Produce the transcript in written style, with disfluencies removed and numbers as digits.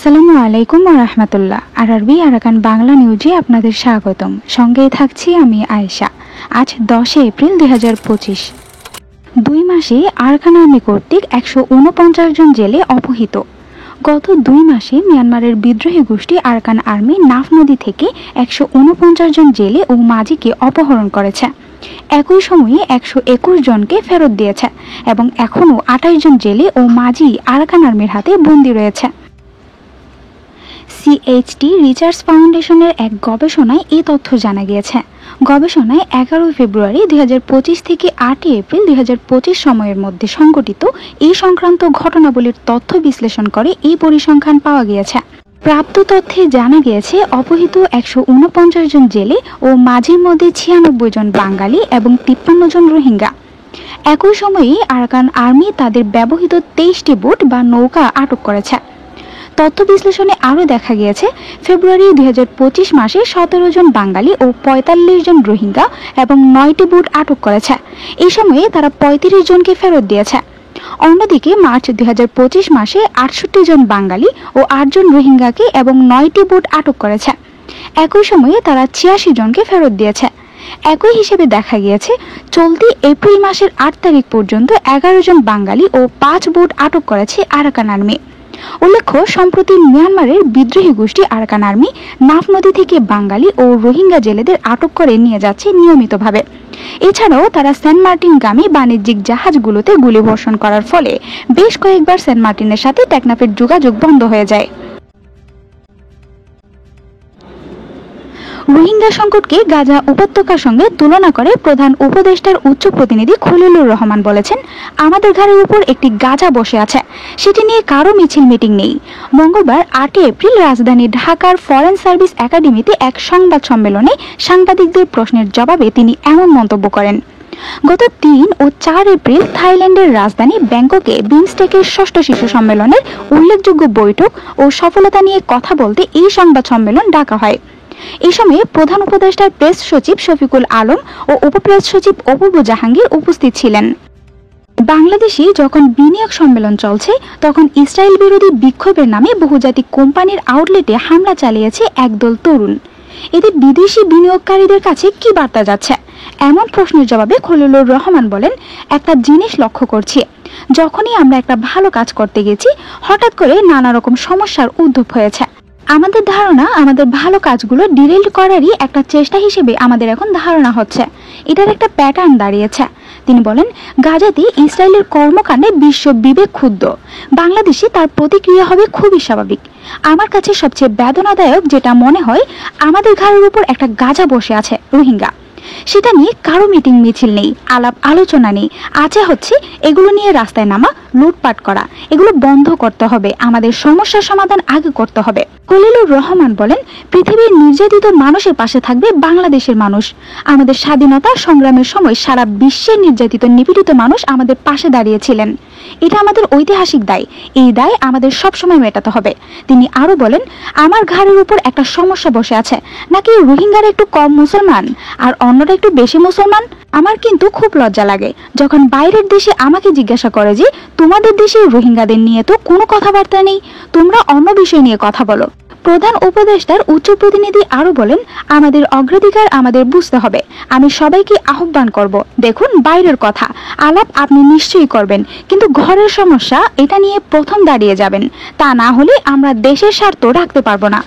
আসসালামু আলাইকুম ওয়া রাহমাতুল্লাহ। আরবি আরাকান বাংলা নিউজে আপনাদের স্বাগতম। সঙ্গেই থাকছি আমি আয়েশা। আজ 10 এপ্রিল 2025। 2 মাসে আরাকান আর্মি কর্তৃক 149 জন জেলে অপহৃত। গত 2 মাসে মিয়ানমারের বিদ্রোহী গোষ্ঠী আরাকান আর্মি নাফ নদী থেকে 149 জন জেলে ও মাঝিকে অপহরণ করেছে। একই সময়ে 121 জনকে ফেরত দিয়েছে এবং এখনও 28 জন জেলে ও মাঝি আরাকান আর্মির হাতে বন্দী রয়েছে। সিএইচটি রিসার্চ ফাউন্ডেশনের এক গবেষণায় এই তথ্য জানা গিয়েছে। গবেষণায় 11 ফেব্রুয়ারি 2025 থেকে 8 এপ্রিল 2025 সময়ের মধ্যে সংঘটিত এই সংক্রান্ত ঘটনাবলীর তথ্য বিশ্লেষণ করে এই পরিসংখ্যান পাওয়া গিয়েছে। প্রাপ্ত তথ্যে জানা গিয়েছে অপহৃত 149 জন জেলে ও মাঝির মধ্যে 96 জন বাঙালি এবং 53 জন রোহিঙ্গা। একই সময়ে আরাকান আর্মি তাদের ব্যবহৃত 23টি বোট বা নৌকা আটক করেছে। তথ্য বিশ্লেষণে আরও দেখা গিয়েছে ফেব্রুয়ারি 2025 মাসে 17 জন বাঙালি ও 45 জন রোহিঙ্গা এবং 9টি বোট আটক করেছে। এই সময়ে তারা 35 জনকে ফেরত দিয়েছে। অন্যদিকে মার্চ 2025 মাসে 68 জন বাঙালি ও 8 জন রোহিঙ্গাকে এবং 9টি বোট আটক করেছে। একই সময়ে তারা 86 জনকে ফেরত দিয়েছে। একই হিসেবে দেখা গিয়েছে চলতি এপ্রিল মাসের 8 তারিখ পর্যন্ত 11 জন বাঙালি ও 5 বোট আটক করেছে আরাকান আর্মি। উল্লেখ্য, সম্প্রতি মিয়ানমারের বিদ্রোহী গোষ্ঠী আরাকান আর্মি নাফ নদী থেকে বাঙালি ও রোহিঙ্গা জেলেদের আটক করে নিয়ে যাচ্ছে নিয়মিতভাবে। এছাড়াও তারা সেন্ট মার্টিনগামী বাণিজ্যিক জাহাজগুলোতে গুলিবর্ষণ করার ফলে বেশ কয়েকবার সেন্ট মার্টিনের সাথে টেকনাফের যোগাযোগ বন্ধ হয়ে যায়। রোহিঙ্গা সংকটকে গাজা উপত্যকার সঙ্গে তুলনা করে প্রধান উপদেষ্টার উচ্চ প্রতিনিধি খলিলুর রহমান বলেছেন, আমাদের ঘাড়ের উপর একটি গাজা বসে আছে, সেটি নিয়ে কারো মিছিল মিটিং নেই। মঙ্গলবার 8 এপ্রিল রাজধানী ঢাকার ফরেন সার্ভিস একাডেমিতে এক সংবাদ সম্মেলনে সাংবাদিকদের প্রশ্নের জবাবে তিনি এমন মন্তব্য করেন। গত 3 ও 4 এপ্রিল থাইল্যান্ডের রাজধানী ব্যাংককে বিমস্টেকের 6ষ্ঠ শীর্ষ সম্মেলনের উল্লেখযোগ্য বৈঠক ও সফলতা নিয়ে কথা বলতে এই সংবাদ সম্মেলন ডাকা হয়। এই সময়ে প্রধান উপদেষ্টার প্রেস সচিব শফিকুল আলম ও উপপ্রেস সচিব অপূর্ব জাহাঙ্গীর উপস্থিত ছিলেন। বাংলাদেশে যখন বিনিয়োগ সম্মেলন চলছে তখন ইসরায়েল বিরোধী বিক্ষোভের নামে বহুজাতিক কোম্পানির আউটলেটে হামলা চালিয়েছে একদল তরুণ। এতে বিদেশি বিনিয়োগকারীদের কাছে কি বার্তা যাচ্ছে? এমন প্রশ্নের জবাবে খলিলুর রহমান বলেন, একটা জিনিস লক্ষ্য করছি, যখনই আমরা একটা ভালো কাজ করতে গেছি হঠাৎ করে নানা রকম সমস্যার উদ্ভব হয়েছে। আমাদের ধারণা আমাদের ভালো কাজগুলো ডিরেল করারই একটা চেষ্টা হিসেবে আমাদের এখন ধারণা হচ্ছে। এটার একটা প্যাটার্ন দাঁড়িয়েছে। তিনি বলেন, গাজাতে ইসরায়েলের কর্মকাণ্ডে বিশ্ব বিবেক ক্ষুব্ধ। বাংলাদেশে তার প্রতিক্রিয়া হবে খুবই স্বাভাবিক। আমার কাছে সবচেয়ে বেদনাদায়ক যেটা মনে হয়, আমাদের ঘাড়ের উপর একটা গাজা বসে আছে, রোহিঙ্গা। সেটা নিয়ে কারো মিটিং মিছিল নেই, আলাপ আলোচনা নেই, আছে হচ্ছে এগুলো নিয়ে রাস্তায় নামা, লুটপাট করা। এগুলো বন্ধ করতে হবে। আমাদের সমস্যার সমাধান আগে করতে হবে। খলিলুর রহমান বলেন, পৃথিবীর নির্যাতিত মানুষের পাশে থাকবে বাংলাদেশের মানুষ। আমাদের স্বাধীনতা সংগ্রামের সময় সারা বিশ্বের নির্যাতিত নিপীড়িত মানুষ আমাদের পাশে দাঁড়িয়েছিলেন। এটা আমাদের ঐতিহাসিক দায়। এই দায় আমাদের সবসময় মেটাতে হবে। তিনি আরো বলেন, আমার ঘাড়ের উপর একটা সমস্যা বসে আছে, নাকি রোহিঙ্গারা একটু কম মুসলমান আর অন্যরা একটু বেশি মুসলমান? আমার কিন্তু খুব লজ্জা লাগে যখন বাইরের দেশে আমাকে জিজ্ঞাসা করে যে তোমাদের দেশে রোহিঙ্গাদের নিয়ে তো কোনো কথাবার্তা নেই, তোমরা অন্য বিষয় নিয়ে কথা বলো। প্রধান উপদেষ্টার উচ্চ প্রতিনিধি আরো বলেন, আমাদের অগ্রাধিকার আমাদের বুঝতে হবে। আমি সবাইকে আহ্বান করব, দেখুন বাইরের কথা আলাপ আপনি নিশ্চয়ই করবেন, কিন্তু ঘরের সমস্যা এটা নিয়ে প্রথম দাঁড়িয়ে যাবেন। তা না হলে আমরা দেশের স্বার্থ রাখতে পারবো না।